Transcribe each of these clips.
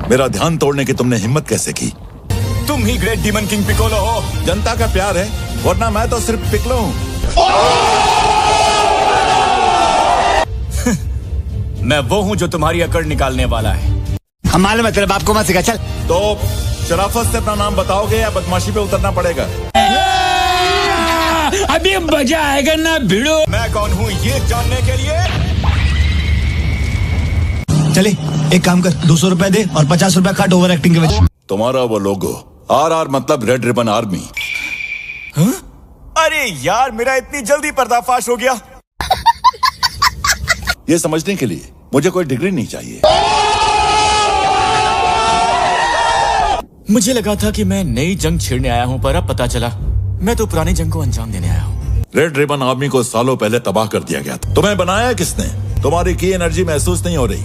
मेरा ध्यान तोड़ने की तुमने हिम्मत कैसे की? तुम ही ग्रेट डीमन किंग पिकोलो हो। जनता का प्यार है, वरना मैं तो सिर्फ पिकलो हूँ। मैं वो हूँ जो तुम्हारी अकड़ निकालने वाला है। हम मालूम है तेरे बाप को मत सिखा। चल तो शराफत से अपना नाम बताओगे या बदमाशी पे उतरना पड़ेगा? अभी मजा आएगा ना भिड़ो। मैं कौन हूँ ये जानने के लिए? चले एक काम कर, 200 रुपए दे और 50 रुपए काट ओवर एक्टिंग के वजह। तुम्हारा वो लोगो RR मतलब रेड रिबन आर्मी। अरे यार, मेरा इतनी जल्दी पर्दाफाश हो गया। ये समझने के लिए मुझे कोई डिग्री नहीं चाहिए। मुझे लगा था कि मैं नई जंग छेड़ने आया हूँ, पर अब पता चला मैं तो पुरानी जंग को अंजाम देने आया हूँ। रेड रिबन आर्मी को सालों पहले तबाह कर दिया गया था। तुम्हें बनाया किसने? तुम्हारी की एनर्जी महसूस नहीं हो रही?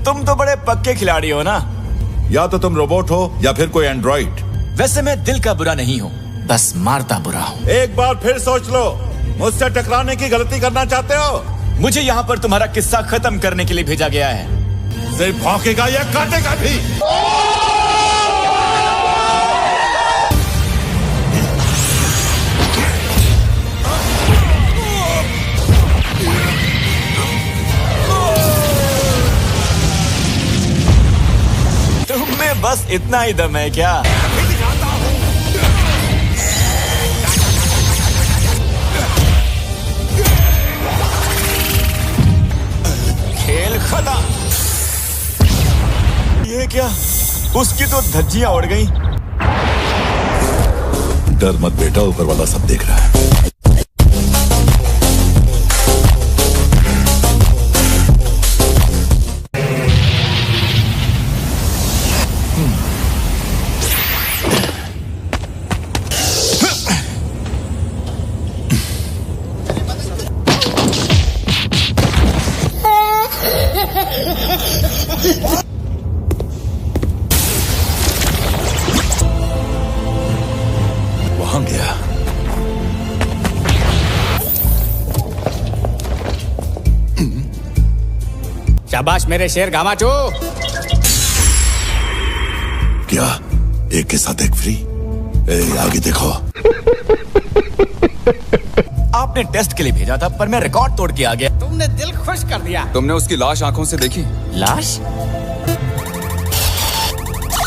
तुम तो बड़े पक्के खिलाड़ी हो ना। या तो तुम रोबोट हो या फिर कोई एंड्रॉइड। वैसे मैं दिल का बुरा नहीं हूँ, बस मारता बुरा हूँ। एक बार फिर सोच लो, मुझसे टकराने की गलती करना चाहते हो? मुझे यहाँ पर तुम्हारा किस्सा खत्म करने के लिए भेजा गया है। सिर्फ भौंकेगा या काटेगा भी? तुम्हें बस इतना ही दम है क्या? खेल खत्म। ये क्या? उसकी तो धज्जियां उड़ गई। डर मत बेटा, ऊपर वाला सब देख रहा है। वहां गया। शाबाश मेरे शेर गामाचो। क्या एक के साथ एक फ्री? आगे देखो। आपने टेस्ट के लिए भेजा था, पर मैं रिकॉर्ड तोड़ के आ गया। तुमने दिल खुश कर दिया। तुमने उसकी लाश आंखों से देखी? लाश?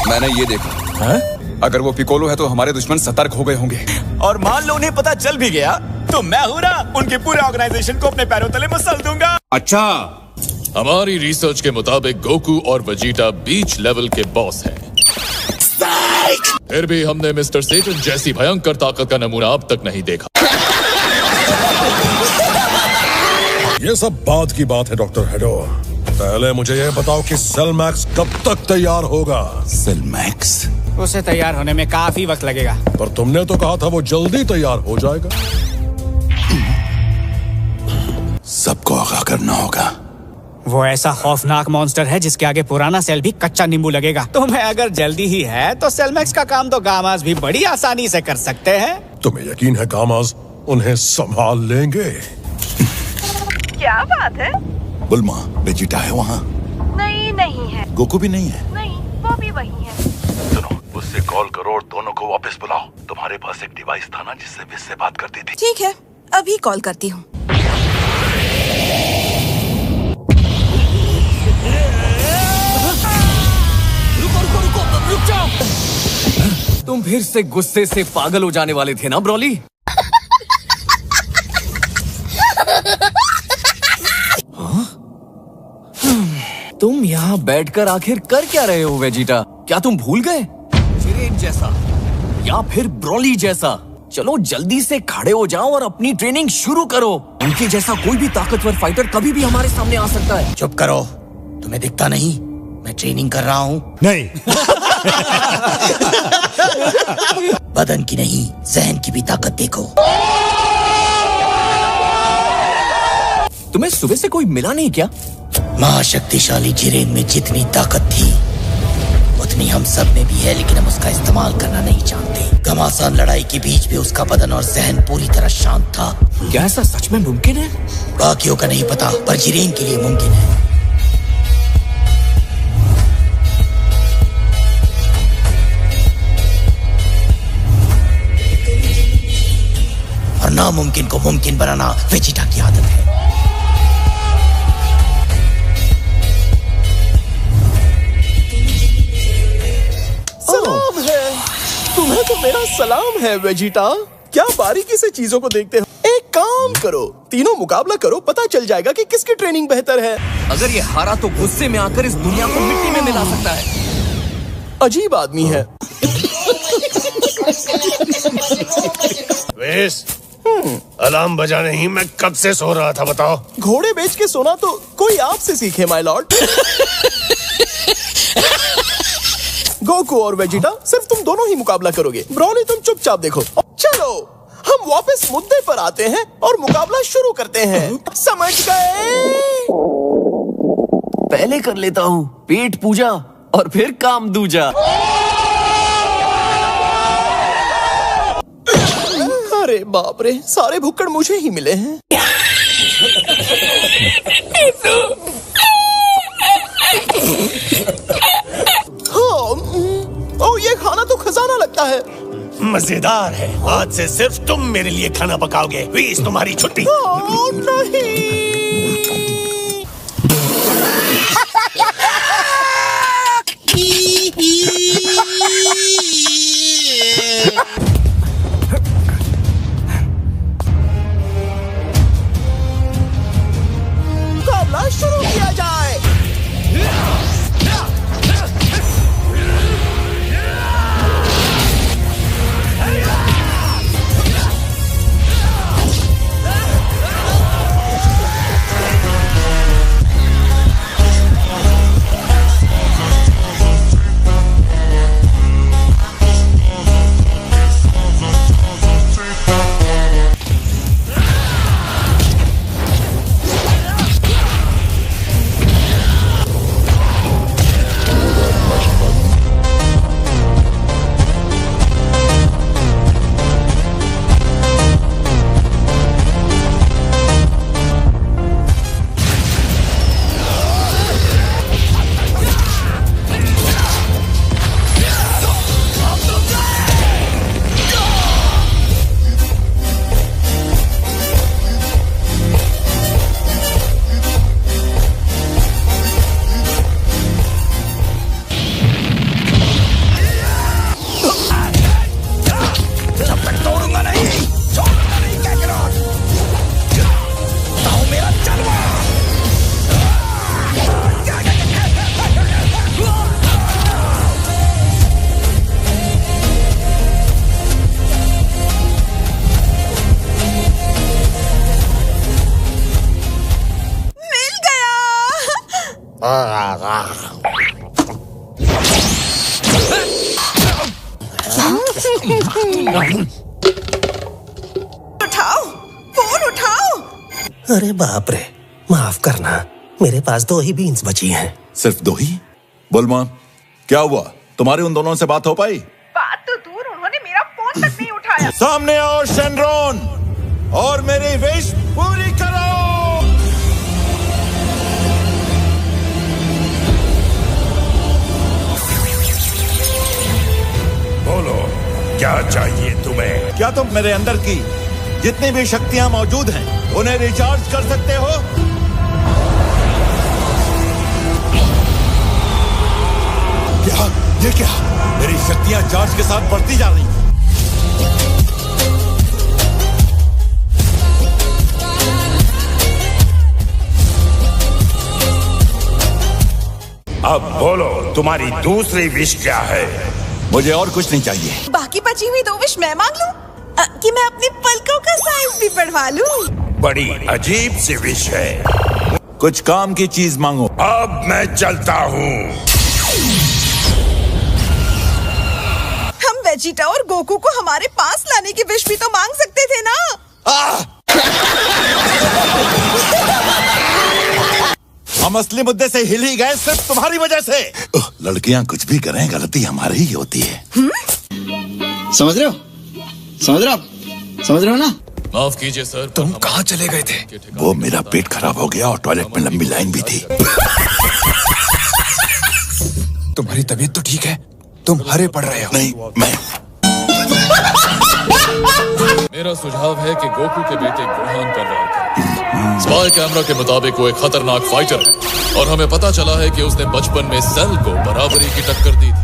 मैंने ये देखा। हाँ? अगर वो पिकोलो है तो हमारे दुश्मन सतर्क हो गए होंगे। और मान लो उन्हें पता चल भी गया तो मैं हूँ ना, उनके पूरे ऑर्गेनाइजेशन को अपने पैरों तले मसल दूंगा। अच्छा, हमारी रिसर्च के मुताबिक गोकू और वेजिटा बीच लेवल के बॉस हैं। फिर भी हमने मिस्टर सेटन जैसी भयंकर ताकत का नमूना अब तक नहीं देखा। ये सब बाद की बात है डॉक्टर हेडो। पहले मुझे ये बताओ कि सेल मैक्स कब तक तैयार होगा? Cell max? उसे तैयार होने में काफी वक्त लगेगा। पर तुमने तो कहा था वो जल्दी तैयार हो जाएगा। सबको आगाह करना होगा। वो ऐसा खौफनाक मॉन्स्टर है जिसके आगे पुराना सेल भी कच्चा नींबू लगेगा। तुम्हें अगर जल्दी ही है तो सेलमैक्स का काम तो गामास भी बड़ी आसानी से कर सकते हैं। तुम्हें यकीन है गामास उन्हें संभाल लेंगे? क्या बात है? बुल्मा, वेजिटा है वहाँ? नहीं है। गोकू भी नहीं है? नहीं, वो भी वही है। सुनो, उससे कॉल करो और दोनों को वापस बुलाओ। तुम्हारे पास एक डिवाइस था ना जिससे विस से बात करती थी? ठीक है, अभी कॉल करती हूँ। रुक जाओ। तुम फिर से गुस्से से पागल हो जाने वाले थे ना ब्रोली? तुम यहाँ बैठकर आखिर कर क्या रहे हो वेजिटा? क्या तुम भूल गए? जिरेन जैसा या फिर ब्रोली जैसा? चलो जल्दी से खड़े हो जाओ और अपनी ट्रेनिंग शुरू करो। उनके जैसा कोई भी ताकतवर फाइटर कभी भी हमारे सामने आ सकता है। चुप करो, तुम्हें दिखता नहीं मैं ट्रेनिंग कर रहा हूँ? नहीं। बदन की नहीं, जहन की भी ताकत देखो। तुम्हें सुबह से कोई मिला नहीं क्या? महाशक्तिशाली जिरेन में जितनी ताकत थी उतनी हम सब में भी है, लेकिन हम उसका इस्तेमाल करना नहीं जानते। घमासान लड़ाई के बीच भी उसका बदन और जहन पूरी तरह शांत था। क्या ऐसा सच में मुमकिन है? बाकियों का नहीं पता, पर जिरेन के लिए मुमकिन है। नामुमकिन को मुमकिन बनाना वेजिटा की आदत है। सलाम है, तुम्हें तो मेरा सलाम है वेजिटा। क्या बारीकी से चीजों को देखते हो। एक काम करो, तीनों मुकाबला करो, पता चल जाएगा कि किसकी ट्रेनिंग बेहतर है। अगर ये हारा तो गुस्से में आकर इस दुनिया को मिट्टी में मिला सकता है। अजीब आदमी है। वेस, अलार्म बजा नहीं, मैं कब से सो रहा था बताओ। घोड़े बेच के सोना तो कोई आपसे सीखे माय लॉर्ड। गोकू और वेजिटा सिर्फ तुम दोनों ही मुकाबला करोगे। ब्रॉली तुम चुपचाप देखो। चलो हम वापस मुद्दे पर आते हैं और मुकाबला शुरू करते हैं। समझ गए? पहले कर लेता हूँ पेट पूजा और फिर काम दूजा। अरे बाप रे, सारे भुक्कड़ मुझे ही मिले हैं। ओ, ये खाना तो खजाना लगता है। मजेदार है। आज से सिर्फ तुम मेरे लिए खाना पकाओगे। वीस, तुम्हारी छुट्टी। नहीं। मुकाबला शुरू किया जाए। उठाओ, फोन उठाओ। अरे बाप रे, माफ करना, मेरे पास 2 ही बीन्स बची हैं। सिर्फ 2 ही? बुल्मा, क्या हुआ? तुम्हारी उन दोनों से बात हो पाई? बात तो दूर, उन्होंने मेरा फोन तक नहीं उठाया। सामने आओ शेनरॉन और मेरी विश पूरी करो। बोलो, क्या चाहिए तुम्हें? क्या तुम मेरे अंदर की जितनी भी शक्तियां मौजूद हैं उन्हें रिचार्ज कर सकते हो? क्या? ये क्या? मेरी शक्तियां चार्ज के साथ बढ़ती जा रही हैं। अब बोलो, तुम्हारी दूसरी विश क्या है? मुझे और कुछ नहीं चाहिए। बाकी बची हुई 2 विश मैं मांग लूं? कि मैं अपनी पलकों का साइज भी बढ़वा लूं? बड़ी अजीब सी विश है। कुछ काम की चीज मांगो। अब मैं चलता हूँ। हम वेजिटा और गोकू को हमारे पास लाने की विश भी तो मांग सकते थे ना? हम असली मुद्दे से हिल ही गए सिर्फ तुम्हारी वजह से। लड़कियां कुछ भी करें, गलती हमारी ही होती है। समझ रहे हो? समझ रहे हो? समझ रहे हो ना? माफ कीजिए सर, तुम कहाँ चले गए थे? वो मेरा पेट खराब हो गया और टॉयलेट में लंबी लाइन भी थी। तुम्हारी तबीयत तो ठीक है? तुम हरे पड़ रहे हो। नहीं, मैं मेरा सुझाव है कि गोकू के बेटे गोहान पर वार करें। स्पाई कैमरा के मुताबिक वो एक खतरनाक फाइटर है और हमें पता चला है कि उसने बचपन में सेल को बराबरी की टक्कर दी थी।